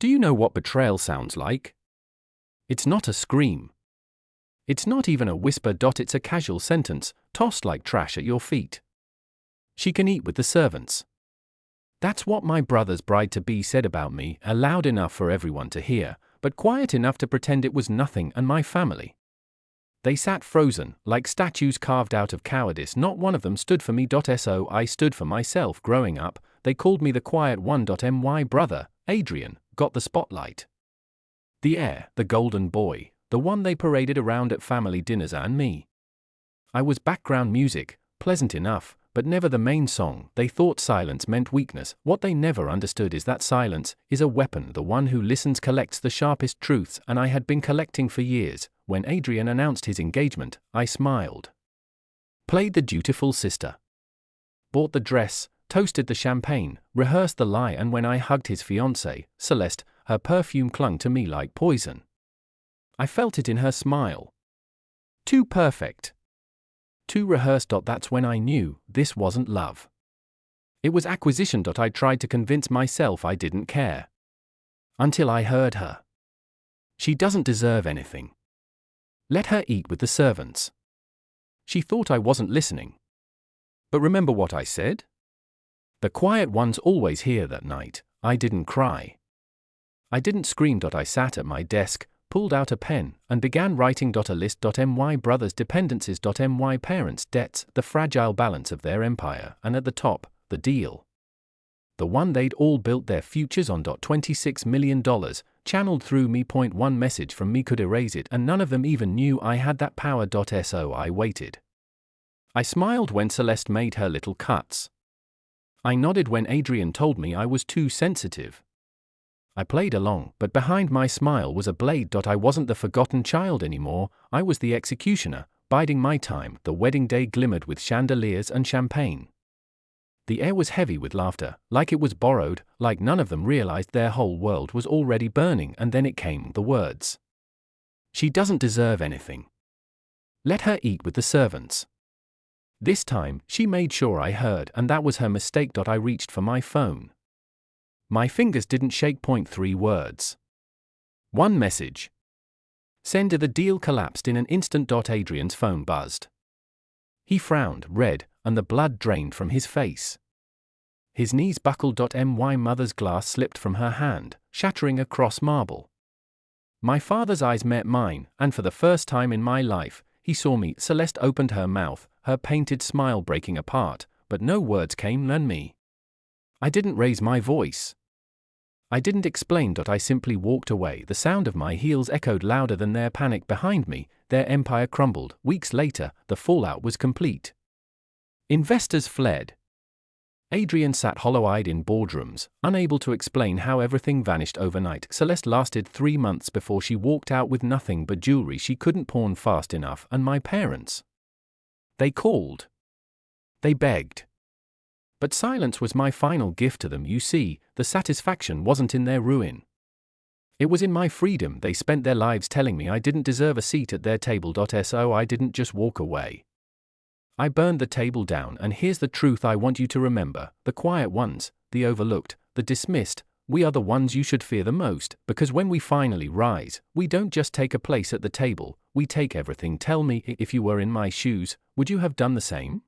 Do you know what betrayal sounds like? It's not a scream. It's not even a whisper. It's a casual sentence, tossed like trash at your feet. She can eat with the servants. That's what my brother's bride-to-be said about me, loud enough for everyone to hear, but quiet enough to pretend it was nothing and my family. They sat frozen, like statues carved out of cowardice. Not one of them stood for me. So I stood for myself. Growing up, they called me the quiet one. My brother, Adrian, got the spotlight. The heir, the golden boy, the one they paraded around at family dinners, and me. I was background music, pleasant enough, but never the main song. They thought silence meant weakness. What they never understood is that silence is a weapon. The one who listens collects the sharpest truths, and I had been collecting for years. When Adrian announced his engagement, I smiled. Played the dutiful sister. Bought the dress, toasted the champagne, rehearsed the lie, and when I hugged his fiancée, Celeste, her perfume clung to me like poison. I felt it in her smile. Too perfect. Too rehearsed. That's when I knew this wasn't love. It was acquisition. I tried to convince myself I didn't care. Until I heard her. She doesn't deserve anything. Let her eat with the servants. She thought I wasn't listening. But remember what I said? The quiet ones always hear. That night, I didn't cry. I didn't scream. I sat at my desk, pulled out a pen, and began writing. A list. My brother's dependencies. My parents' debts, the fragile balance of their empire, and at the top, the deal. The one they'd all built their futures on. $26 million, channeled through me. One message from me could erase it, and none of them even knew I had that power. So I waited. I smiled when Celeste made her little cuts. I nodded when Adrian told me I was too sensitive. I played along, but behind my smile was a blade. I wasn't the forgotten child anymore. I was the executioner, biding my time. The wedding day glimmered with chandeliers and champagne. The air was heavy with laughter, like it was borrowed, like none of them realized their whole world was already burning. And then it came, the words. She doesn't deserve anything. Let her eat with the servants. This time, she made sure I heard, and that was her mistake. I reached for my phone. My fingers didn't shake. 3 words. One message. Send. The deal collapsed in an instant. Adrian's phone buzzed. He frowned, read, and the blood drained from his face. His knees buckled. My mother's glass slipped from her hand, shattering across marble. My father's eyes met mine, and for the first time in my life, he saw me. Celeste opened her mouth, her painted smile breaking apart, but no words came. And me. I didn't raise my voice. I didn't explain. I simply walked away. The sound of my heels echoed louder than their panic behind me. Their empire crumbled. Weeks later, the fallout was complete. Investors fled. Adrian sat hollow-eyed in boardrooms, unable to explain how everything vanished overnight. Celeste lasted 3 months before she walked out with nothing but jewelry she couldn't pawn fast enough. And my parents. They called. They begged. But silence was my final gift to them. You see, the satisfaction wasn't in their ruin. It was in my freedom. They spent their lives telling me I didn't deserve a seat at their table. So I didn't just walk away. I burned the table down, and here's the truth I want you to remember. The quiet ones, the overlooked, the dismissed, we are the ones you should fear the most, because when we finally rise, we don't just take a place at the table, we take everything. Tell me, if you were in my shoes, would you have done the same?